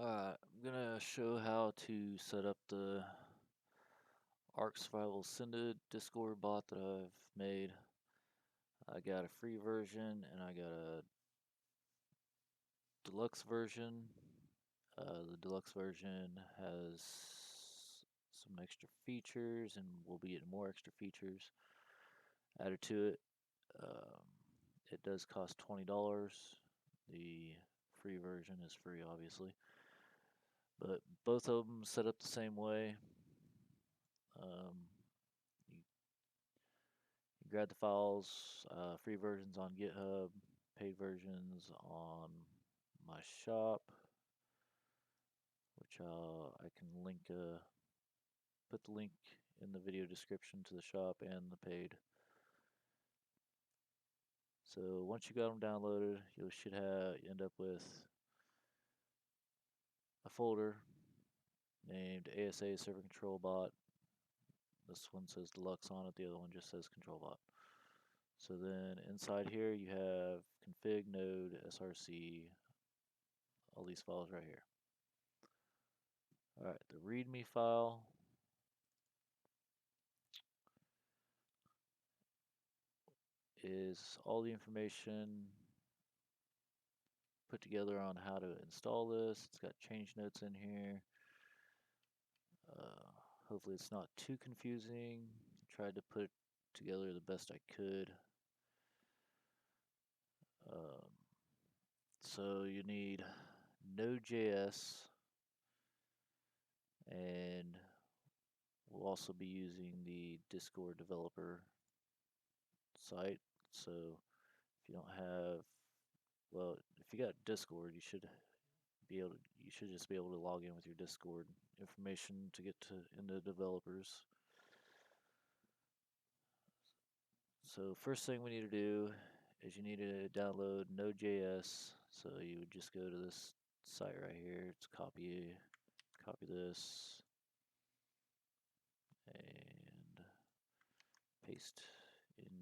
Alright, I'm gonna show how to set up the Ark Survival Ascended Discord bot that I've made. I got a free version and I got a deluxe version. The deluxe version has some extra features and we'll be getting more extra features added to it. Um, it does cost $20. The free version is free, obviously. But both of them set up the same way. You grab the files, free versions on GitHub, paid versions on my shop, which I can link, put the link in the video description to the shop and the paid. So once you got them downloaded, you should end up with a folder named ASA Server Control Bot. This one says Deluxe on it, the other one just says Control Bot. So then inside here you have config, node, src, all these files right here. Alright, the README file is all the information put together on how to install this. It's got change notes in here. Hopefully it's not too confusing. Tried to put it together the best I could. So you need Node.js, and we'll also be using the Discord developer site. So if you don't have, well, if you got Discord, you should just be able to log in with your Discord information to get to into developers. So first thing we need to do is you need to download Node.js. So you would just go to this site right here. It's copy this and paste in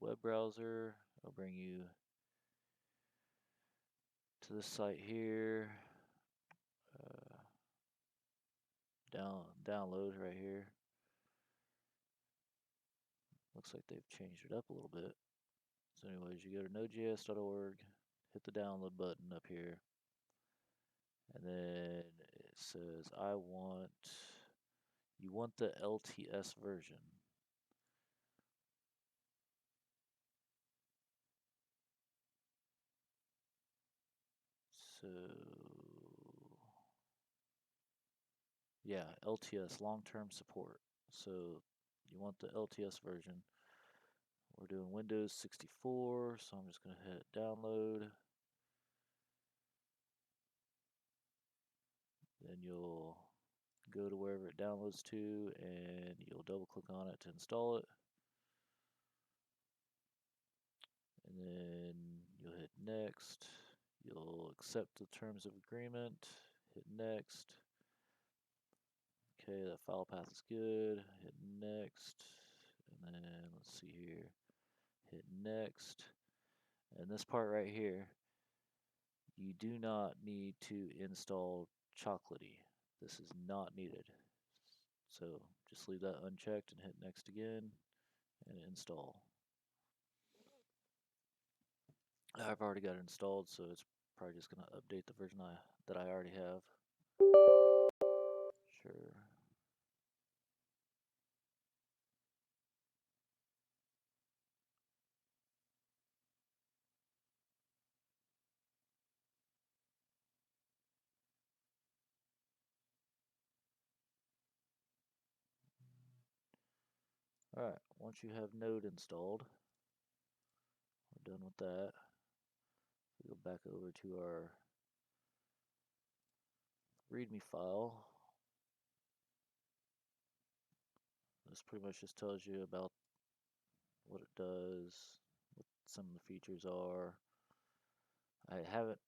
web browser. I'll bring you to this site here. Download right here. Looks like they've changed it up a little bit. So anyways, you go to nodejs.org, hit the download button up here, and then it says you want the LTS version. So yeah, LTS, long-term support. So you want the LTS version. We're doing Windows 64, so I'm just going to hit download. Then you'll go to wherever it downloads to and you'll double click on it to install it. And then you'll hit next. You'll accept the terms of agreement, hit next. Okay, that file path is good. Hit next. And then let's see here. Hit next. And this part right here, you do not need to install Chocolatey. This is not needed. So just leave that unchecked and hit next again and install. I've already got it installed, so it's probably just going to update the version that I already have. Sure. Alright, once you have Node installed, we're done with that. We go back over to our README file. This pretty much just tells you about what it does, what some of the features are. I haven't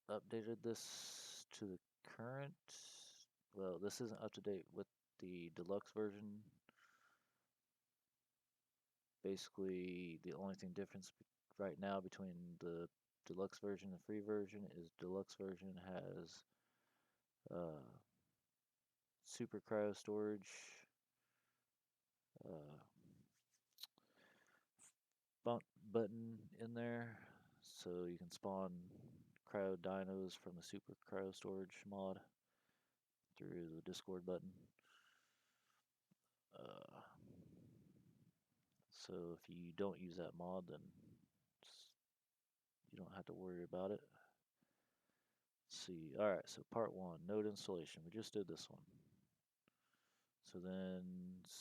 updated this to the current, well, this isn't up to date with the deluxe version. Basically, the only thing difference right now between the deluxe version and free version is deluxe version has uh, super cryo storage, uh, button in there, so you can spawn cryo dinos from the super cryo storage mod through the Discord button. Uh, so if you don't use that mod, then you don't have to worry about it. Let's see. Alright, so part one, node installation. We just did this one. So then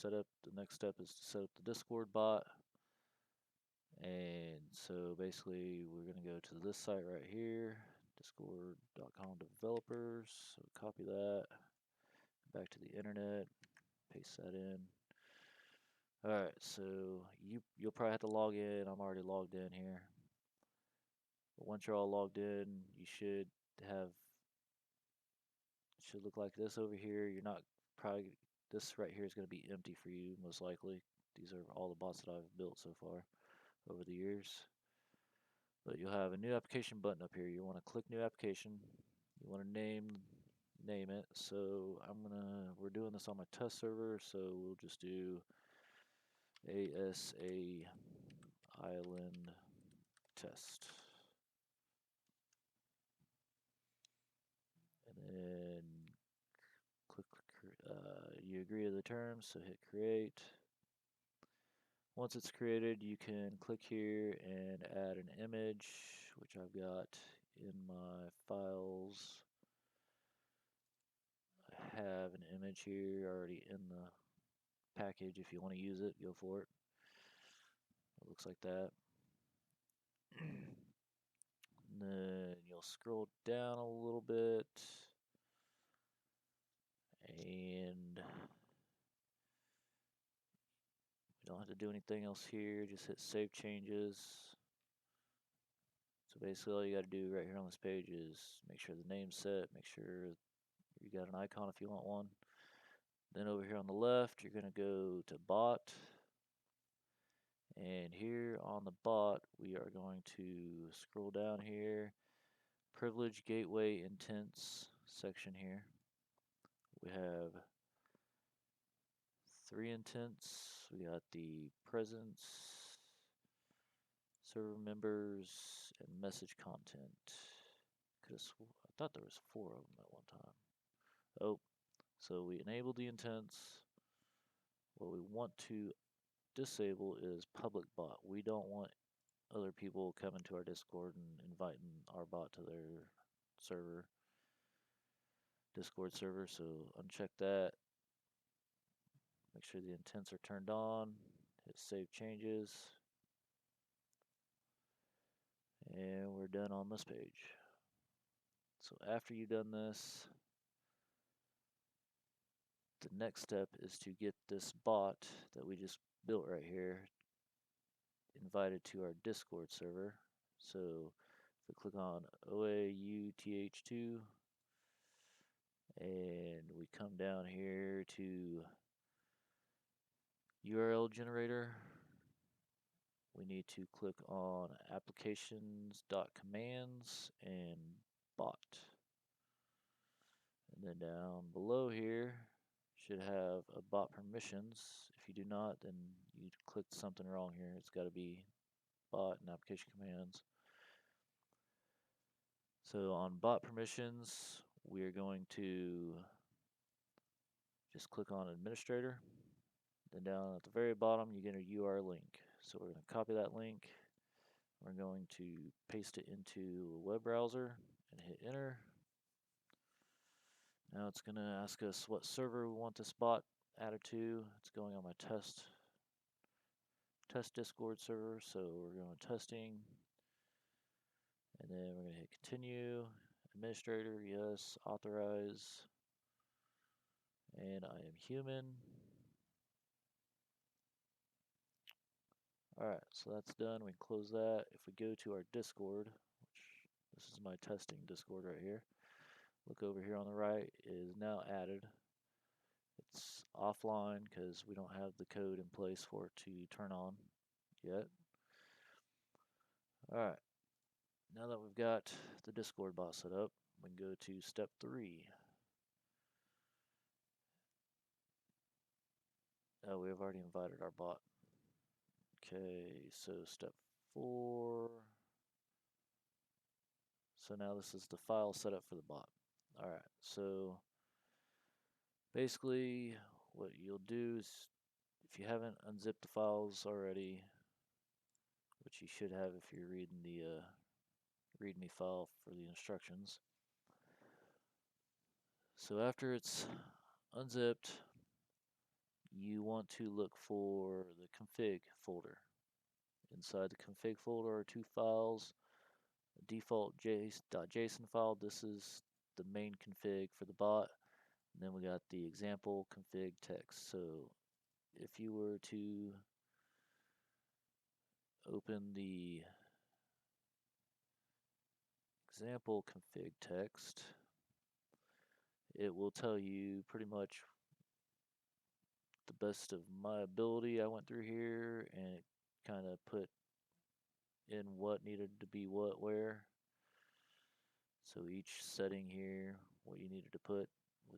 the next step is to set up the Discord bot. And so basically we're going to go to this site right here, discord.com developers. So copy that, back to the internet, paste that in. Alright, so you'll probably have to log in. I'm already logged in here. But once you're all logged in, you should look like this over here. You're not probably this right here is going to be empty for you most likely. These are all the bots that I've built so far over the years. But you'll have a new application button up here. You want to click new application. You want to name it. So we're doing this on my test server, so we'll just do ASA Island Test. And then click, you agree to the terms, so hit create. Once it's created, you can click here and add an image, which I've got in my files. I have an image here already in the package. If you want to use it, go for it. It looks like that. And then you'll scroll down a little bit, and we don't have to do anything else here. Just hit save changes. So basically all you got to do right here on this page is make sure the name's set, make sure you got an icon if you want one. Then over here on the left, you're going to go to bot. And here on the bot, we are going to scroll down here, privilege gateway intents section here. We have 3 intents. We got the presence, server members, and message content. I thought there was 4 of them at one time. Oh, so we enabled the intents. What we want to disable is public bot. We don't want other people coming to our Discord and inviting our bot to their server, Discord server. So uncheck that. Make sure the intents are turned on. Hit save changes. And we're done on this page. So after you've done this, the next step is to get this bot that we just built right here invited to our Discord server. So if we click on OAUTH2 and we come down here to URL generator, we need to click on applications.commands and bot. And then down below here should have a bot permissions. If you do not, then you clicked something wrong here. It's got to be bot and application commands. So on bot permissions, we are going to just click on administrator. Then down at the very bottom, you get a URL link. So we're going to copy that link. We're going to paste it into a web browser and hit enter. Now it's going to ask us what server we want this bot added to. It's going on my test Discord server. So we're going to testing. And then we're going to hit continue. Administrator, yes. Authorize. And I am human. Alright, so that's done. We can close that. If we go to our Discord, which this is my testing Discord right here. Look over here on the right, it is now added. It's offline because we don't have the code in place for it to turn on yet. Alright, now that we've got the Discord bot set up, we can go to step 3. Oh, we have already invited our bot. Okay, so step 4. So now this is the file setup for the bot. Alright, so basically what you'll do is, if you haven't unzipped the files already, which you should have if you're reading the README file for the instructions. So after it's unzipped, you want to look for the config folder. Inside the config folder are two files, a default .json file. This is the main config for the bot. And then we got the example config text. So if you were to open the example config text, it will tell you pretty much the best of my ability. I went through here and it kind of put in what needed to be what where. So each setting here, what you needed to put, I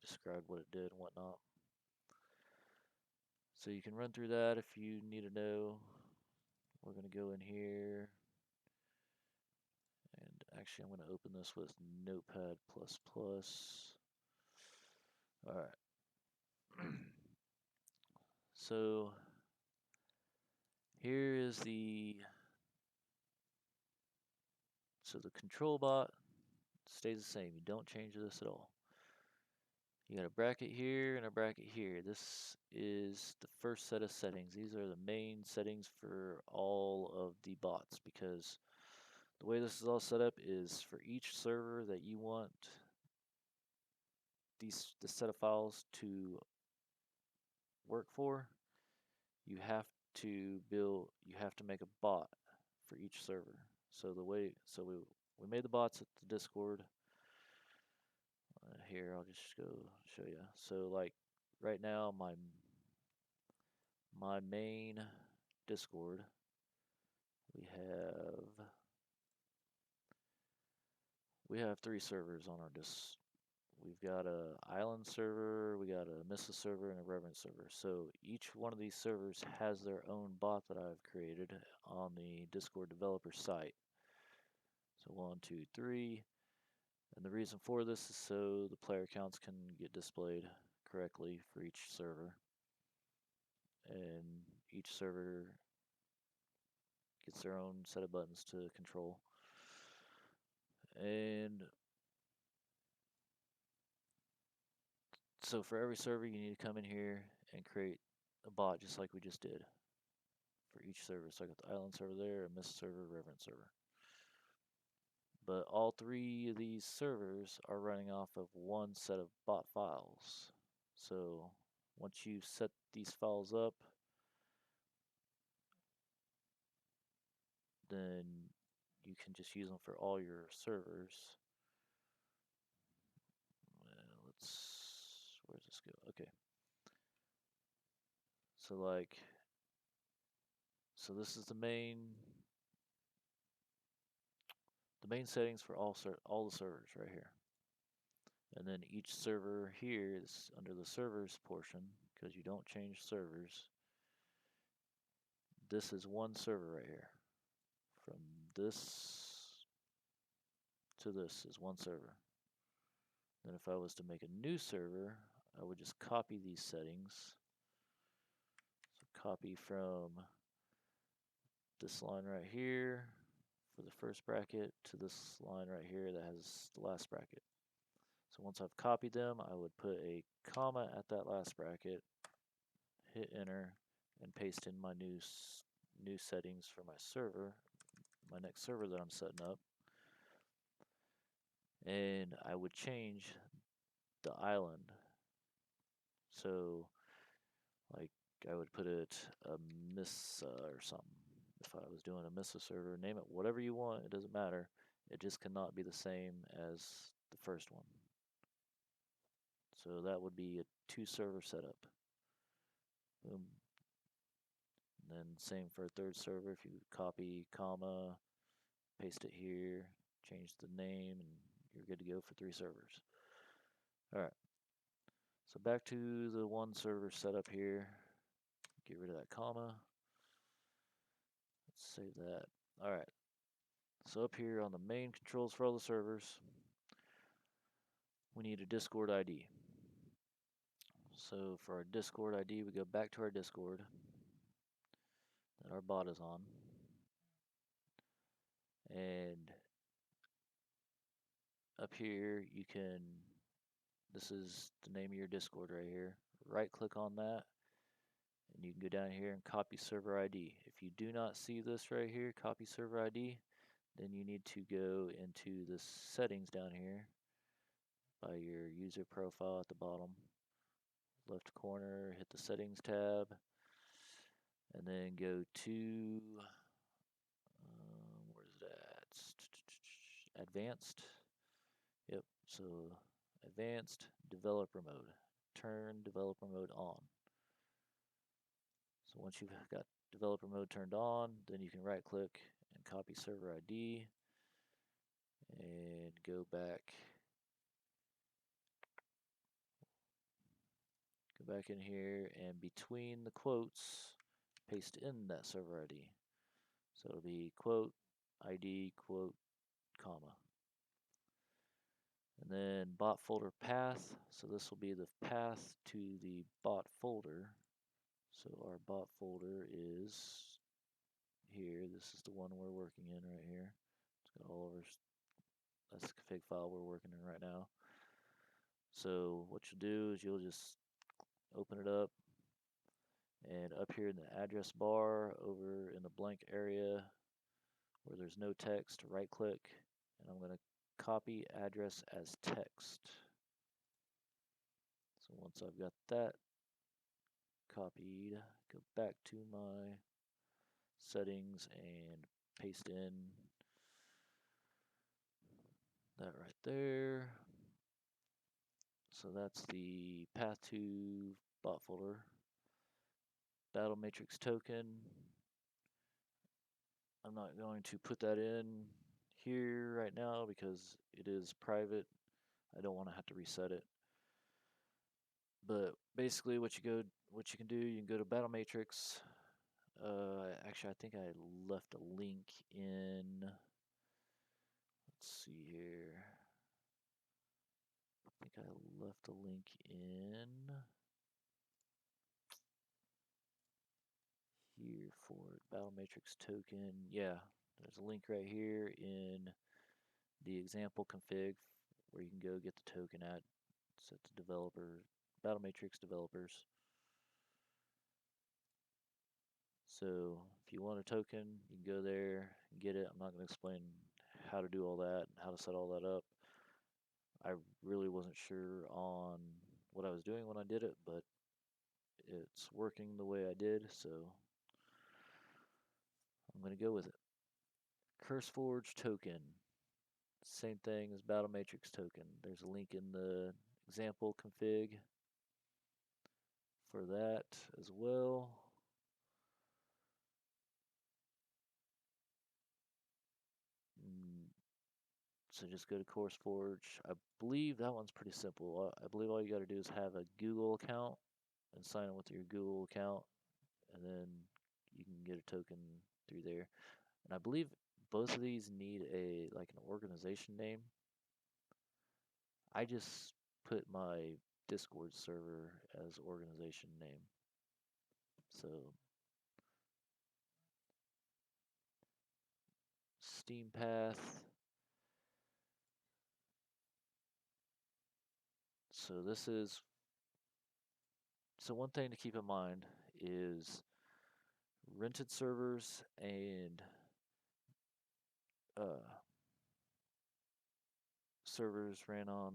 described what it did and whatnot. So you can run through that if you need to know. We're going to go in here, and actually I'm going to open this with Notepad++. Alright. So here is the control bot stays the same. You don't change this at all. You got a bracket here and a bracket here. This is the first set of settings. These are the main settings for all of the bots, because the way this is all set up is for each server that you want this set of files to work for, you have to make a bot for each server. So we made the bots at the Discord. Here, I'll just go show you. So like right now, my main Discord, we have 3 servers on our We've got a island server, we got a Missa server, and a Reverend server. So each one of these servers has their own bot that I've created on the Discord developer site. So 1, 2, 3. And the reason for this is so the player counts can get displayed correctly for each server. And each server gets their own set of buttons to control. And so for every server, you need to come in here and create a bot just like we just did for each server. So I got the island server there, a Mist server, Reverend server. But all 3 of these servers are running off of one set of bot files. So once you set these files up, then you can just use them for all your servers. Where's this go? Okay. So this is the main settings for all the servers right here. And then each server here is under the servers portion, because you don't change servers. This is one server right here. From this to this is one server. Then if I was to make a new server, I would just copy these settings. So copy from this line right here for the first bracket to this line right here that has the last bracket. So once I've copied them, I would put a comma at that last bracket, hit enter, and paste in my new settings for my server, my next server that I'm setting up. And I would change the island. So like I would put it a Missa or something. If I was doing a Missa server, name it whatever you want, it doesn't matter. It just cannot be the same as the first one. So that would be a 2 server setup. Boom. And then same for a third server. If you copy comma, paste it here, change the name, and you're good to go for 3 servers. Alright. So back to the one server setup here. Get rid of that comma. Let's save that. All right. So up here on the main controls for all the servers, we need a Discord ID. So for our Discord ID, we go back to our Discord that our bot is on. And up here, this is the name of your Discord right here. Right click on that, and you can go down here and copy server ID. If you do not see this right here, copy server ID, then you need to go into the settings down here by your user profile at the bottom left corner, hit the settings tab, and then go to where's that? Advanced. Yep. So advanced developer mode. Turn developer mode on. So once you've got developer mode turned on, then you can right click and copy server ID and go back in here, and between the quotes paste in that server ID. So it'll be quote ID quote comma. And then bot folder path. So this will be the path to the bot folder. So our bot folder is here. This is the one we're working in right here. It's got all of our, that's the config file we're working in right now. So what you'll do is you'll just open it up, and up here in the address bar over in the blank area where there's no text, right click, and I'm going to copy address as text. So once I've got that copied, go back to my settings and paste in that right there. So that's the path to bot folder. Battle matrix token. I'm not going to put that in here right now because it is private. I don't want to have to reset it. But basically what you can do, you can go to battle matrix. Actually, I think I left a link in. Let's see here. I think I left a link in here for battle matrix token. Yeah, there's a link right here in the example config where you can go get the token at. Set to developer, battle matrix developers. So if you want a token, you can go there and get it. I'm not going to explain how to do all that and how to set all that up. I really wasn't sure on what I was doing when I did it, but it's working the way I did, so I'm going to go with it. CurseForge token. Same thing as Battle Matrix token. There's a link in the example config for that as well. So just go to CourseForge. I believe that one's pretty simple. I believe all you got to do is have a Google account and sign in with your Google account, and then you can get a token through there. And I believe both of these need like an organization name. I just put my Discord server as organization name. So Steam path. So one thing to keep in mind is rented servers and servers ran on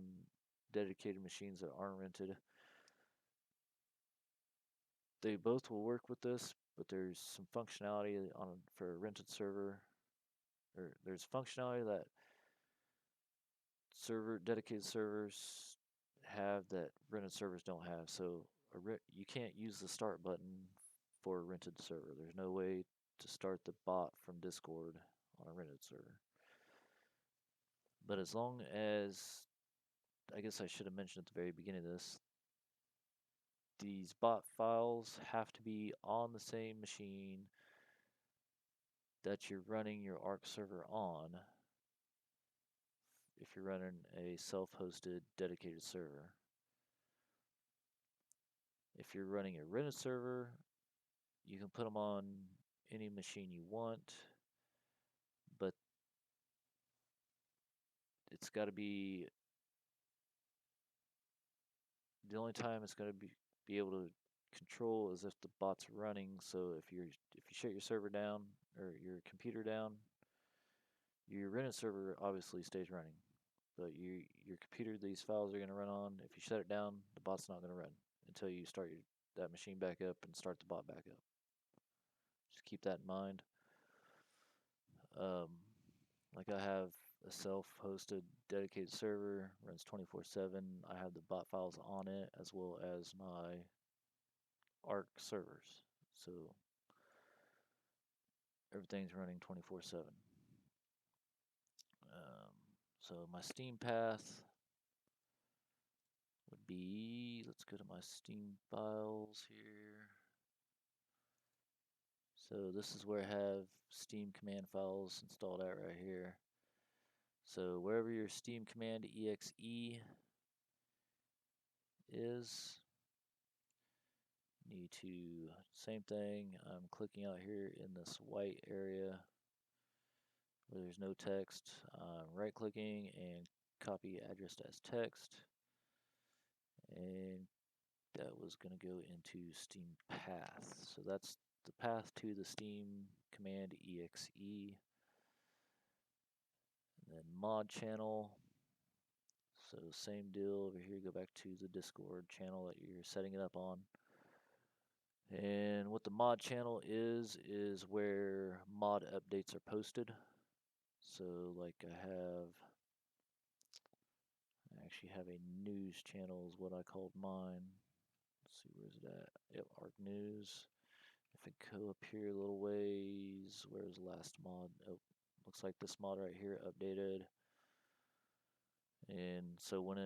dedicated machines that aren't rented. They both will work with this, but there's some functionality for a rented server, or there's functionality that dedicated servers have that rented servers don't have. So you can't use the start button for a rented server. There's no way to start the bot from Discord on a rented server. But as long as, I guess I should have mentioned at the very beginning of this, these bot files have to be on the same machine that you're running your Arc server on if you're running a self-hosted dedicated server. If you're running a rented server, you can put them on any machine you want, but it's got to be the only time it's going to be able to control is if the bot's running. So if you shut your server down or your computer down, your rented server obviously stays running, but your computer these files are going to run on. If you shut it down, the bot's not going to run until you start that machine back up and start the bot back up. Just keep that in mind. Um, like I have a self-hosted dedicated server, runs 24/7. I have the bot files on it as well as my Arc servers. So everything's running 24/7. So my Steam path would be, let's go to my Steam files here. So this is where I have Steam command files installed at right here. So wherever your Steam command exe is, need to, same thing, I'm clicking out here in this white area where there's no text. Right clicking and copy address as text, and that was going to go into Steam path. So that's the path to the Steam command exe. And then mod channel. So same deal over here, go back to the Discord channel that you're setting it up on. And what the mod channel is where mod updates are posted. So like I actually have a news channel is what I called mine. Let's see, where's it at? Yep, Arc News. If I go up here a little ways, where's the last mod? Oh, looks like this mod right here updated. And so when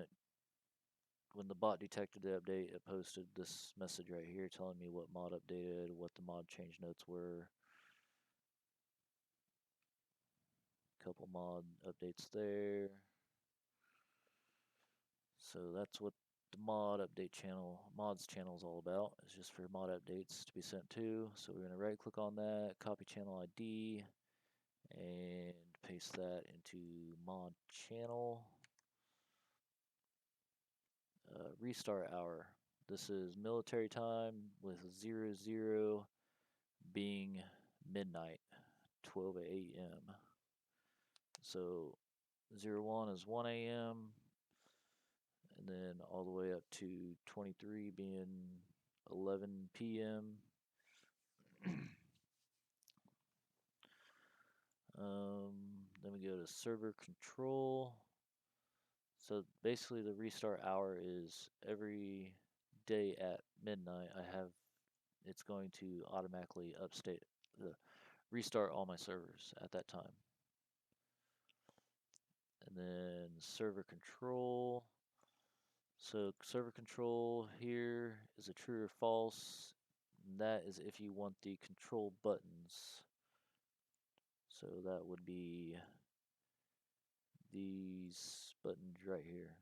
the bot detected the update, it posted this message right here telling me what mod updated, what the mod change notes were. Couple mod updates there. So that's what the mods channel is all about. It's just for mod updates to be sent to. So we're going to right click on that, copy channel ID, and paste that into mod channel. Restart hour. This is military time with 00 being midnight, 12 a.m. So 01 is 1 a.m. and then all the way up to 23 being 11 p.m. Then we go to server control. So basically the restart hour is every day at midnight. It's going to automatically restart all my servers at that time. And then server control. So server control here is a true or false. And that is if you want the control buttons. So that would be these buttons right here.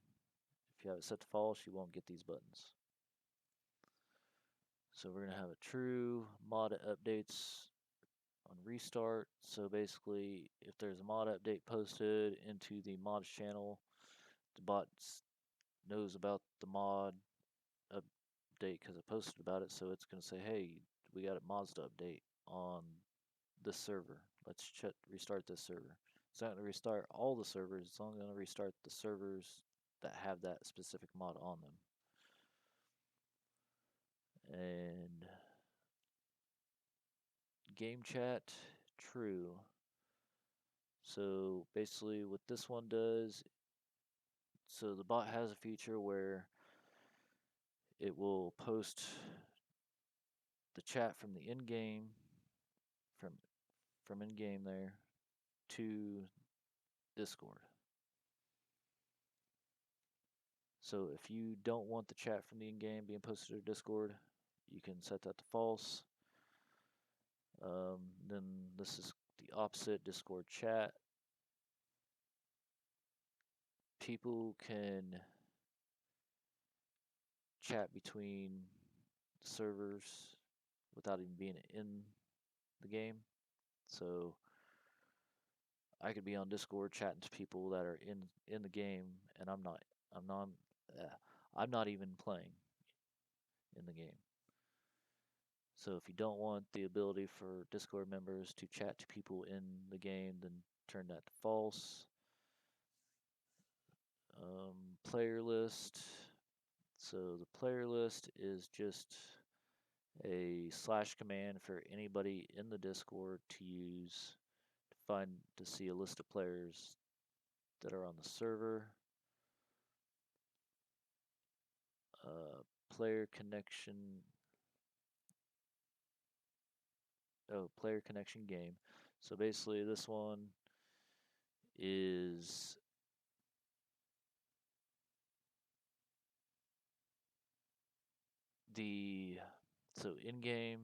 If you have it set to false, you won't get these buttons. So we're going to have a true mod updates on restart. So basically, if there's a mod update posted into the mods channel, the bot knows about the mod update because it posted about it. So it's going to say, hey, we got a mods to update on this server. Let's restart this server. It's not going to restart all the servers. It's only going to restart the servers that have that specific mod on them. And game chat, true. So basically what this one does, so the bot has a feature where it will post the chat from the in-game, from in-game there to Discord. So if you don't want the chat from the in-game being posted to Discord, you can set that to false. Then this is the opposite, Discord chat. People can chat between servers without even being in the game. So I could be on Discord chatting to people that are in the game, and I'm not uh, I'm not even playing in the game. So if you don't want the ability for Discord members to chat to people in the game, then turn that to false. Player list. So the player list is just a slash command for anybody in the Discord to use to see a list of players that are on the server. Player connection. Oh, player connection game. So basically, this one is in game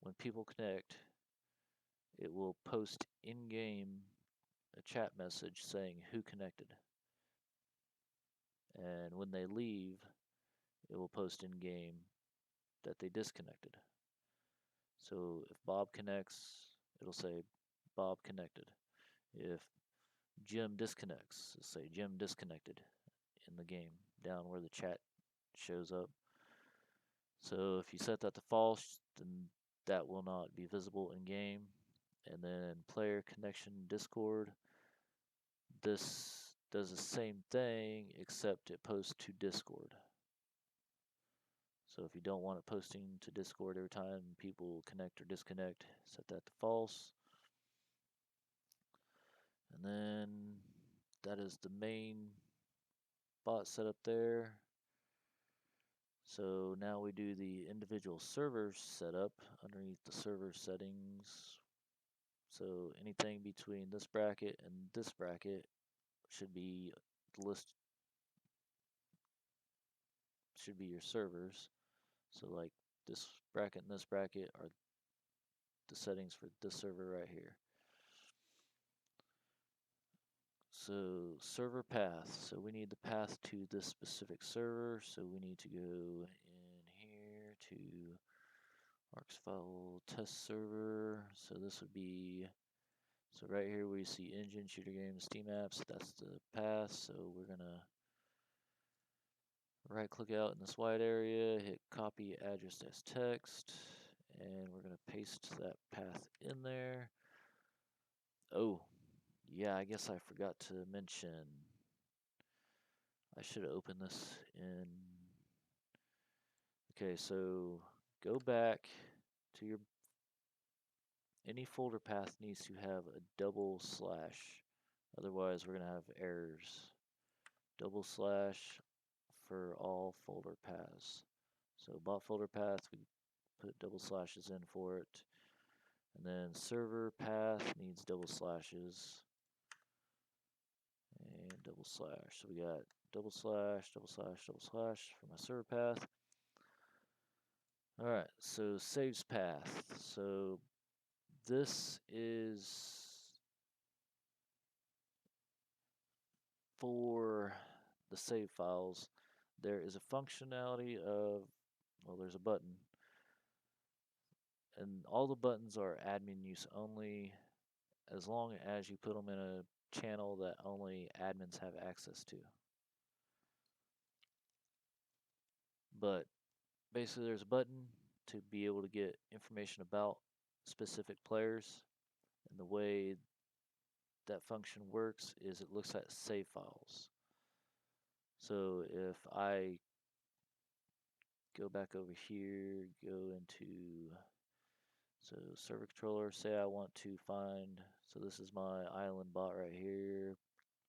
when people connect, it will post in game a chat message saying who connected, and when they leave, it will post in game that they disconnected. So if Bob connects, it'll say Bob connected. If Jim disconnects, it'll say Jim disconnected in the game down where the chat shows up. So if you set that to false, then that will not be visible in game. And then player connection Discord, this does the same thing except it posts to Discord. So if you don't want it posting to Discord every time people connect or disconnect, set that to false. And then that is the main bot setup there. So now we do the individual server setup underneath the server settings. So anything between this bracket and this bracket should be the list, should be your servers. So like this bracket and this bracket are the settings for this server right here. So server path. So we need the path to this specific server. So we need to go in here to ARCS file test server. So this would be, so right here where you see engine, shooter games, Steam apps, that's the path. So we're gonna right click out in this white area, hit copy address as text, and we're gonna paste that path in there. Oh, yeah, I guess I forgot to mention, I should have opened this in, okay, so go back to your, any folder path needs to have a double slash, otherwise we're gonna have errors. Double slash for all folder paths. So bot folder path, we put double slashes in for it. And then server path needs double slashes. And double slash. So we got double slash, double slash, double slash for my server path. Alright, so saves path. So this is for the save files. There is a functionality of, well, there's a button, and all the buttons are admin use only as long as you put them in a channel that only admins have access to. But basically there's a button to be able to get information about specific players, and the way that function works is it looks at save files. So if I go back over here, go into, so server controller, say I want to find, so this is my island bot right here,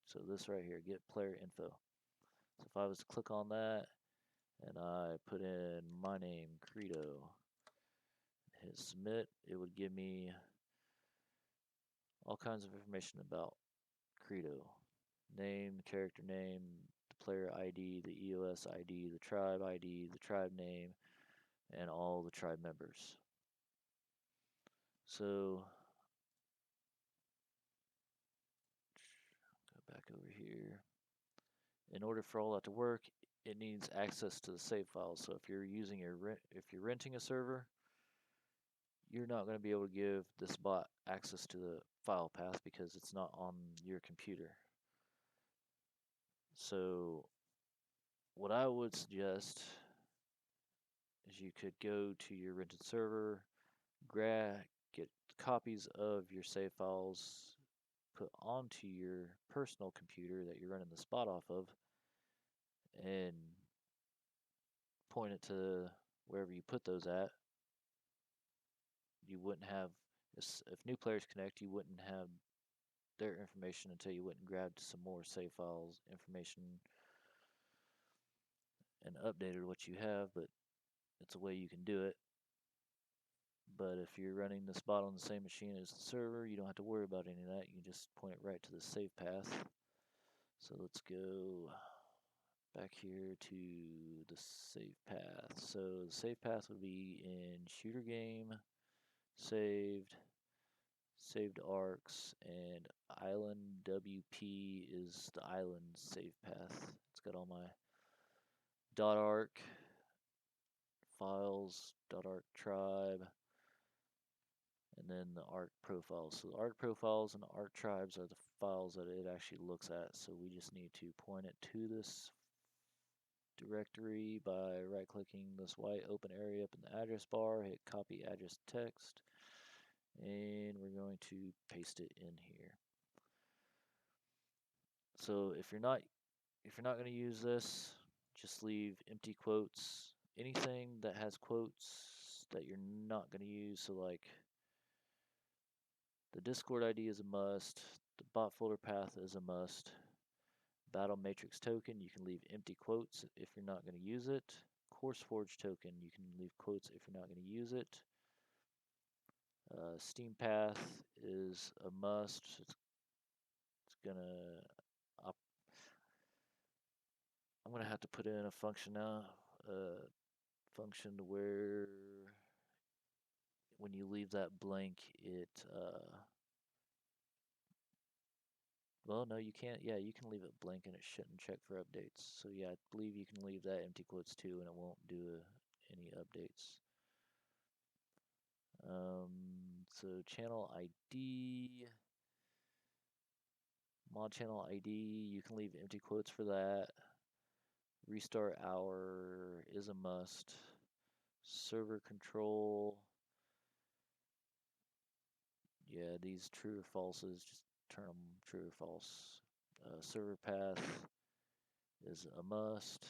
so this right here, get player info. So if I was to click on that and I put in my name, Credo, hit submit, it would give me all kinds of information about Credo. Name, character name, the player ID, the EOS ID, the tribe ID, the tribe name, and all the tribe members. So go back over here. In order for all that to work, it needs access to the save files. So if you're using if you're renting a server, you're not going to be able to give this bot access to the file path because it's not on your computer. So what I would suggest is you could go to your rented server, get copies of your save files put onto your personal computer that you're running the spot off of, and point it to wherever you put those at. You wouldn't have, if new players connect, you wouldn't have their information until you went and grabbed some more save files information and updated what you have, but it's a way you can do it. But if you're running the spot on the same machine as the server, you don't have to worry about any of that. You can just point it right to the save path. So let's go back here to the save path. So the save path would be in shooter game, saved arcs, and island WP is the island save path. It's got all my .arc files, .arc tribe, and then the arc profiles. So the arc profiles and the arc tribes are the files that it actually looks at. So we just need to point it to this directory by right clicking this white open area up in the address bar, hit copy address text, and we're going to paste it in here. So if you're not going to use this, just leave empty quotes. Anything that has quotes that you're not going to use, so like the Discord ID is a must, the bot folder path is a must, battle matrix token, you can leave empty quotes if you're not going to use it. Course Forge token, you can leave quotes if you're not going to use it. Steam path is a must. It's gonna. I'm gonna have to put in a function now. Function to where when you leave that blank, it. Well, no, you can't. Yeah, you can leave it blank and it shouldn't check for updates. So yeah, I believe you can leave that empty quotes too, and it won't do any updates. So channel ID, mod channel ID, you can leave empty quotes for that. Restart hour is a must. Server control, yeah, these true or falses, just turn them true or false. Server path is a must,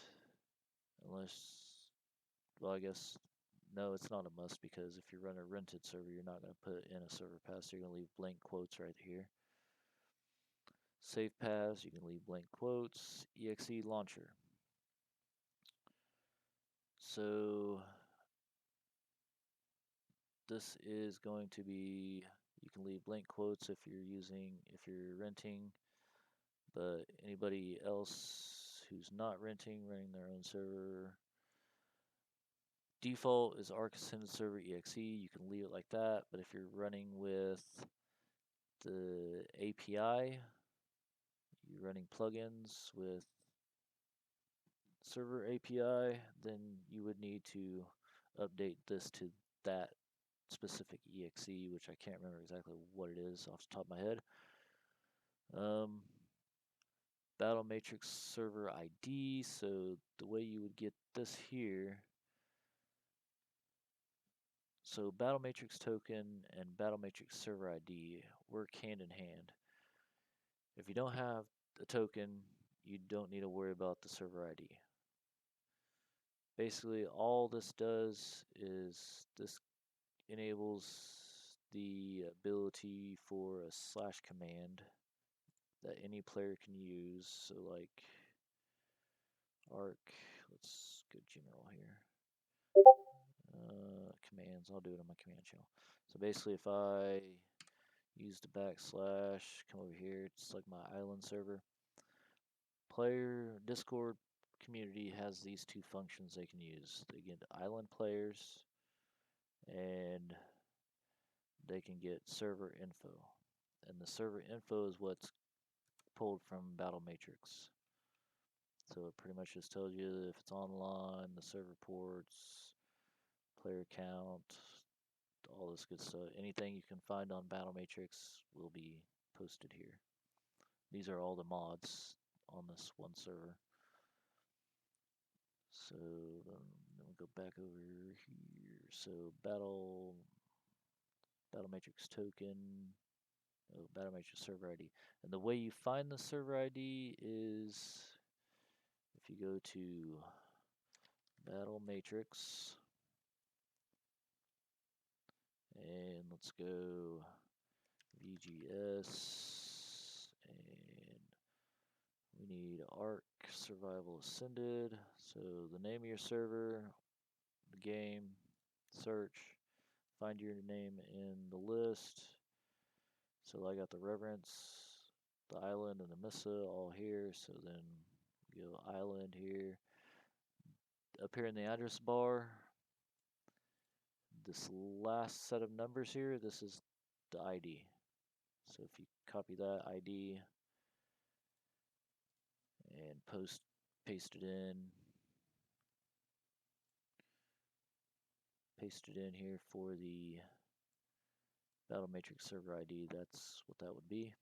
unless, well, I guess, no, it's not a must because if you run a rented server, you're not going to put in a server path, so you're going to leave blank quotes right here. Save paths, you can leave blank quotes. Exe launcher. So this is going to be, you can leave blank quotes if you're renting, but anybody else who's not renting, running their own server, default is Arc Ascended Server EXE. You can leave it like that, but if you're running with the API, you're running plugins with server API, then you would need to update this to that specific EXE, which I can't remember exactly what it is off the top of my head. Battle Matrix server ID. So the way you would get this here, so Battle Matrix token and Battle Matrix server ID work hand in hand. If you don't have the token, you don't need to worry about the server ID. Basically, all this does is this enables the ability for a slash command that any player can use. So like arc, let's go general here. Commands, I'll do it on my command channel. So basically if I use the backslash, come over here, it's like my island server, player Discord community has these two functions they can use. They get island players and they can get server info. And the server info is what's pulled from Battle Matrix. So it pretty much just tells you if it's online, the server ports, player count, all this good stuff. Anything you can find on Battle Matrix will be posted here. These are all the mods on this one server. So then we go back over here. So Battle Matrix token, Battle Matrix server ID. And the way you find the server ID is if you go to Battle Matrix and let's go VGS and we need Ark Survival Ascended. So the name of your server, the game, search, find your name in the list. So I got the Reverence, the Island, and the Missa all here. So then we go Island here. Up here in the address bar, this last set of numbers here, this is the ID. So if you copy that ID and paste it in here for the Battle Matrix server ID, that's what that would be.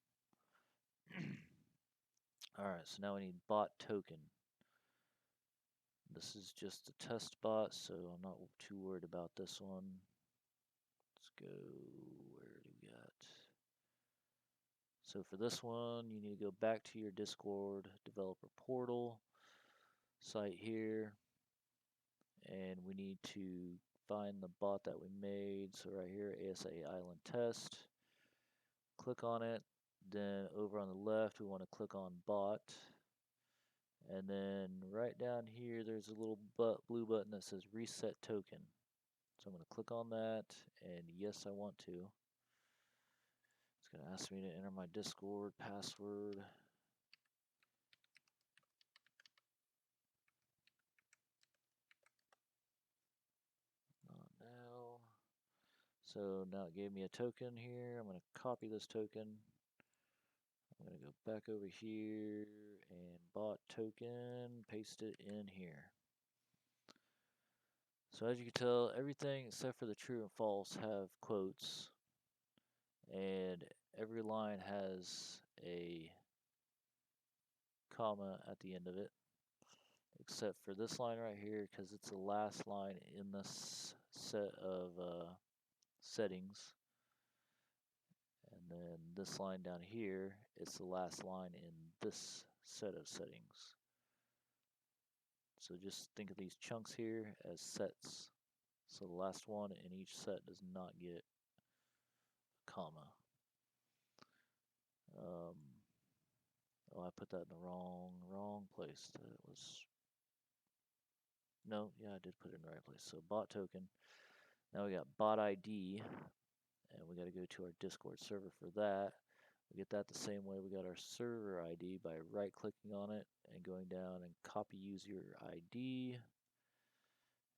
Alright, so now we need bot token. This is just a test bot, so I'm not too worried about this one. Let's go, where do we got? So for this one, you need to go back to your Discord developer portal site here, and we need to find the bot that we made. So right here, ASA Island Test. Click on it. Then over on the left, we want to click on bot. And then right down here, there's a little blue button that says reset token. So I'm going to click on that, and yes, I want to. It's going to ask me to enter my Discord password. Not now. So now it gave me a token here. I'm going to copy this token. I'm going to go back over here and bot token, paste it in here. So as you can tell, everything except for the true and false have quotes, and every line has a comma at the end of it, except for this line right here because it's the last line in this set of settings. And then this line down here, it's the last line in this set of settings. So just think of these chunks here as sets. So the last one in each set does not get a comma. Oh, I put that in the wrong place. That was, no, yeah, I did put it in the right place. So bot token. Now we got bot ID, and we got to go to our Discord server for that. We get that the same way we got our server ID by right-clicking on it and going down and copy user ID.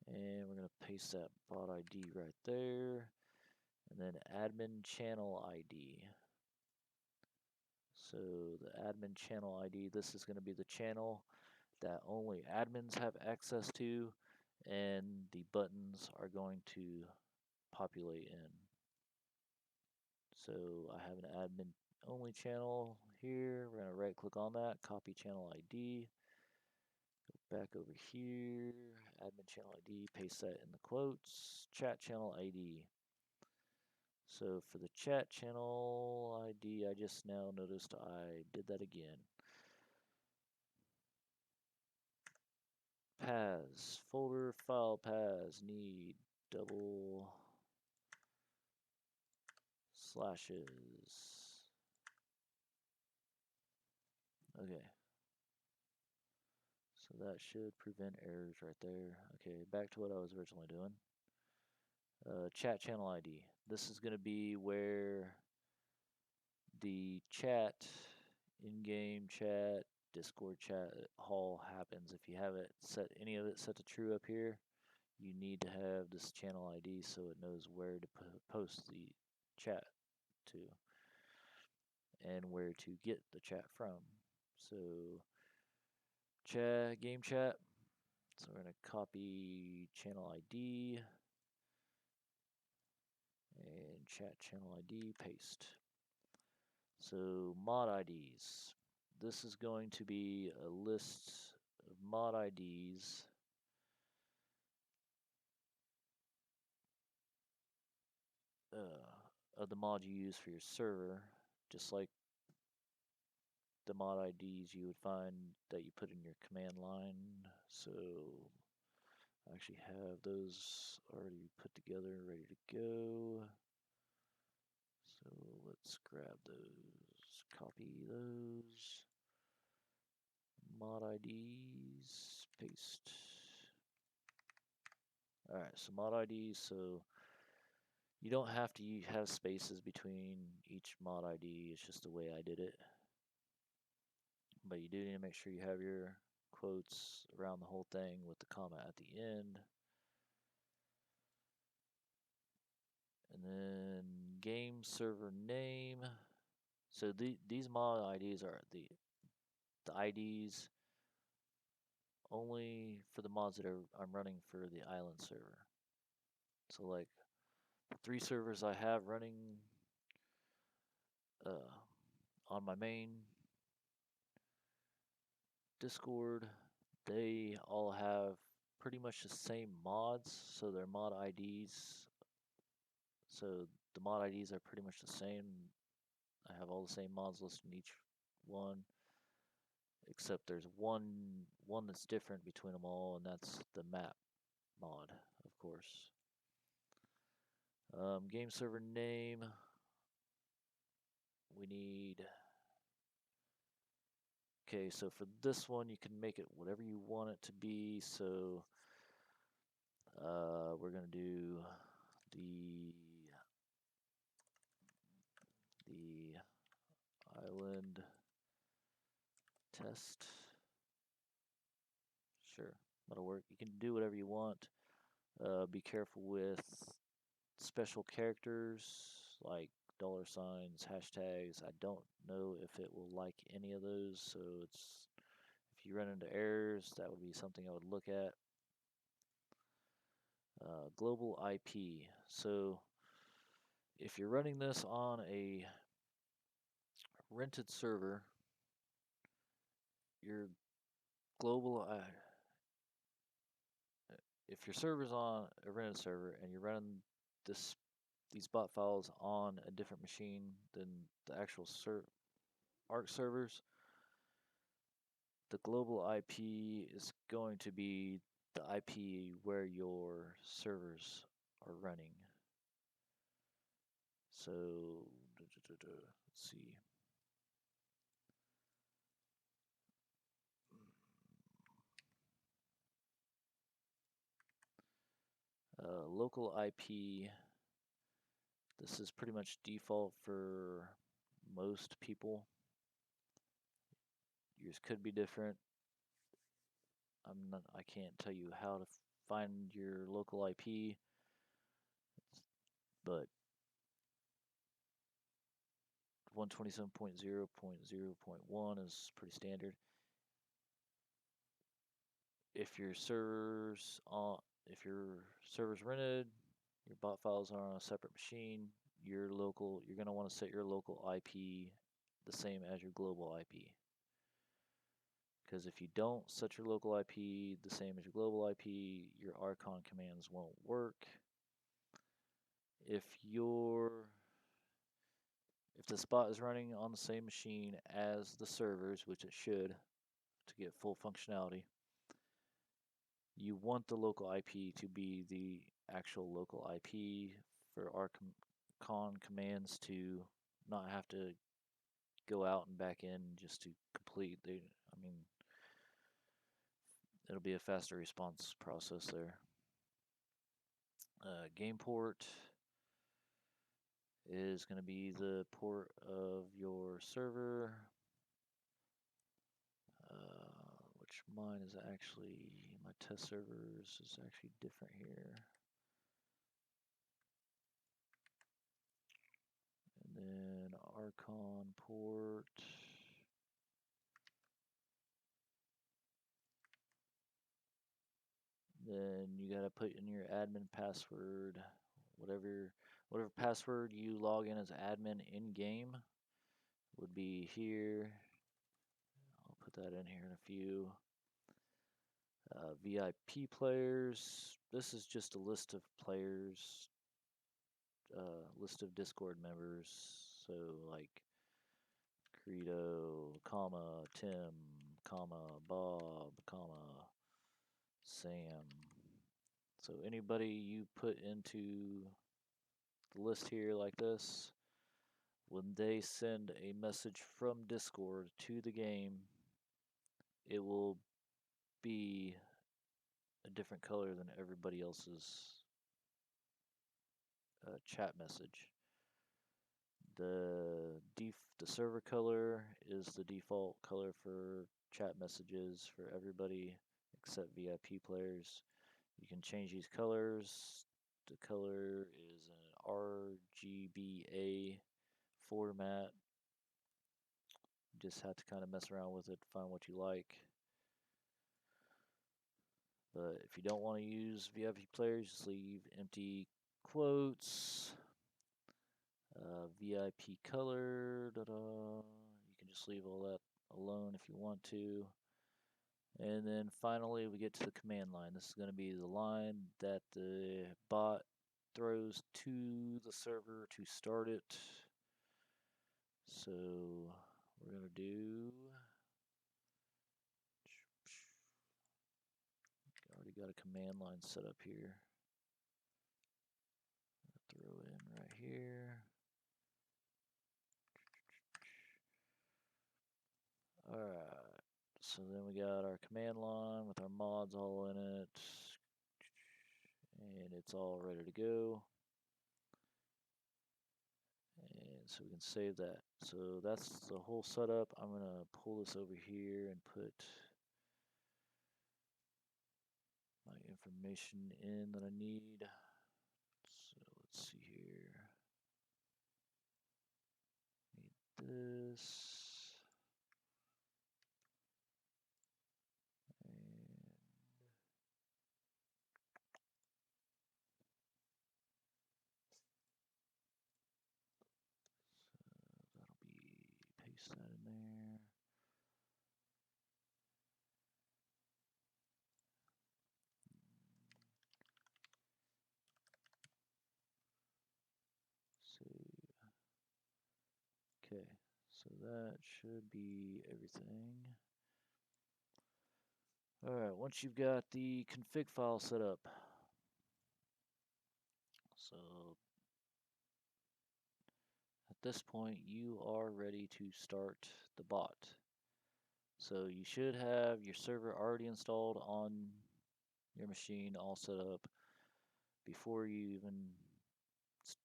And we're going to paste that bot ID right there. And then admin channel ID. So the admin channel ID, this is going to be the channel that only admins have access to, and the buttons are going to populate in. So I have an admin only channel here. We're going to right click on that, copy channel ID, go back over here, admin channel ID, paste that in the quotes, chat channel ID. So for the chat channel ID, I just now noticed I did that again. Paths, folder file paths need double slashes. Okay. So that should prevent errors right there. Okay, back to what I was originally doing. Chat channel ID. This is going to be where the chat, in-game chat, Discord chat hall happens. If you have it set, any of it set to true up here, you need to have this channel ID so it knows where to post the chat to and where to get the chat from. So chat, game chat. So we're going to copy channel ID and chat channel ID, paste. So mod IDs. This is going to be a list of mod IDs of the mod you use for your server, just like the mod IDs you would find that you put in your command line. So I actually have those already put together, ready to go. So let's grab those, copy those, mod IDs, paste. Alright, so mod IDs, so you don't have to have spaces between each mod ID, it's just the way I did it. But you do need to make sure you have your quotes around the whole thing with the comma at the end. And then game server name. So these mod IDs are the IDs only for the mods that I'm running for the island server. So like the 3 servers I have running on my main Discord, they all have pretty much the same mods, so their mod IDs, so the mod IDs are pretty much the same. I have all the same mods listed in each one, except there's one that's different between them all, and that's the map mod, of course. Game server name, we need, okay, so for this one you can make it whatever you want it to be. So we're gonna do the island test. Sure, that'll work. You can do whatever you want. Be careful with special characters like $signs, hashtags. I don't know if it will like any of those, so it's, if you run into errors, that would be something I would look at. Global IP. So if you're running this on a rented server, your global if your server's on a rented server and you're running these bot files on a different machine than the actual ARC servers, the global IP is going to be the IP where your servers are running. So let's see. Local IP, this is pretty much default for most people. Yours could be different. I can't tell you how to find your local IP, but 127.0.0.1 is pretty standard. If your server's rented, your bot files are on a separate machine, you're gonna want to set your local IP the same as your global IP. Because if you don't set your local IP the same as your global IP, your Archon commands won't work. If the spot is running on the same machine as the servers, which it should to get full functionality, you want the local IP to be the actual local IP for Archon commands to not have to go out and back in just to complete the, I mean, it'll be a faster response process there. Game port is going to be the port of your server. which mine is actually, my test servers is actually different here. And then Archon port. Then you gotta put in your admin password, whatever password you log in as admin in game would be here. I'll put that in here in a few. VIP players. This is just a list of players, list of Discord members. So like Credo, comma Tim, comma Bob, comma Sam. So anybody you put into the list here like this, when they send a message from Discord to the game, it will be a different color than everybody else's chat message. The server color is the default color for chat messages for everybody except VIP players. You can change these colors. The color is an RGBA format. You just have to kind of mess around with it, find what you like. But if you don't want to use VIP players, just leave empty quotes. VIP color, you can just leave all that alone if you want to. And then finally we get to the command line. This is going to be the line that the bot throws to the server to start it. So we're going to do, already got a command line set up here. Throw it in right here. Alright, so then we got our command line with our mods all in it, and it's all ready to go. And so we can save that. So that's the whole setup. I'm going to pull this over here and put my information in that I need. So let's see here. Need this. That'll be, paste that in there. Save. Okay, so that should be everything. Alright, once you've got the config file set up, so at this point you are ready to start the bot. So you should have your server already installed on your machine, all set up before you even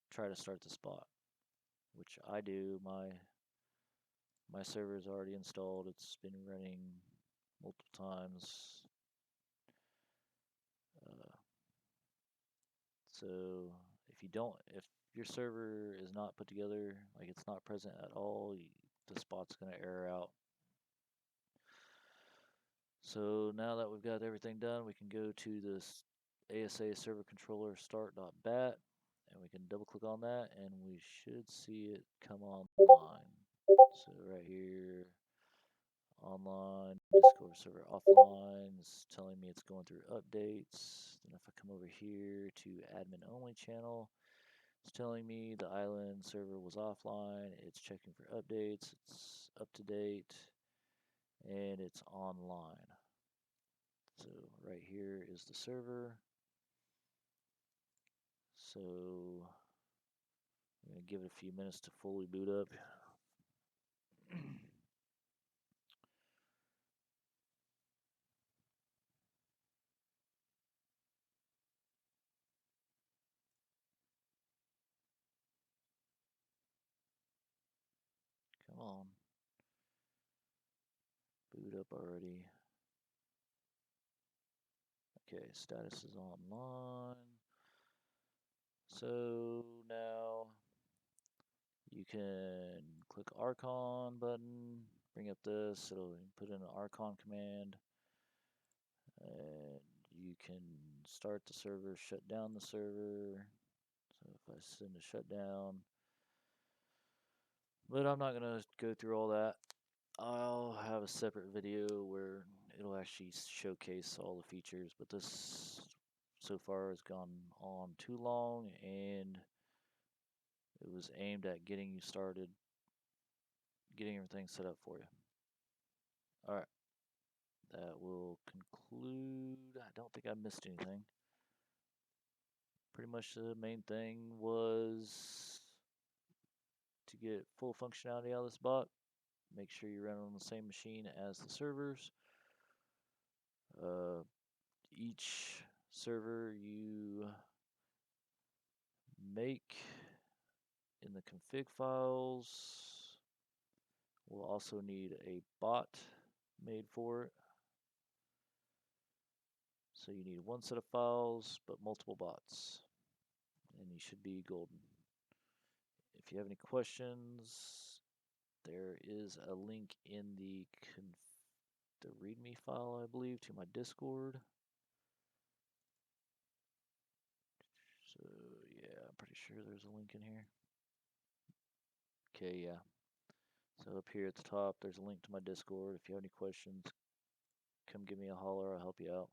try to start the spot, which I do. My server is already installed. It's been running multiple times. So if your server is not put together, like it's not present at all, the spot's going to error out. So now that we've got everything done, we can go to this ASA server controller start.bat, and we can double click on that, and we should see it come online. So right here, online, Discord server offline, it's telling me it's going through updates. Then if I come over here to admin only channel, it's telling me the island server was offline, it's checking for updates, it's up to date, and it's online. So right here is the server. So I'm going to give it a few minutes to fully boot up. Come on. Boot up already. Okay, status is online. So now you can click Archon button, bring up this, it'll put in an Archon command, and you can start the server, shut down the server. So if I send a shutdown, but I'm not gonna go through all that. I'll have a separate video where it'll actually showcase all the features, but this so far has gone on too long, and it was aimed at getting you started, getting everything set up for you. Alright, that will conclude. I don't think I missed anything. Pretty much the main thing was to get full functionality out of this bot. Make sure you run on the same machine as the servers. Each server you make in the config files will also need a bot made for it. So you need one set of files but multiple bots, and you should be golden. If you have any questions, there is a link in the README file, I believe, to my Discord. So yeah, I'm pretty sure there's a link in here. Okay, yeah. So up here at the top, there's a link to my Discord. If you have any questions, come give me a holler. I'll help you out.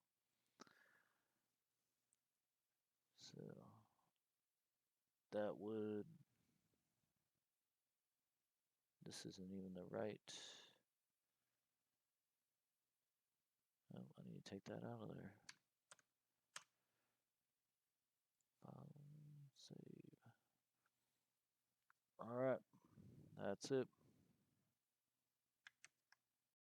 So that would. This isn't even the right. Oh, I need to take that out of there. Save. All right, that's it.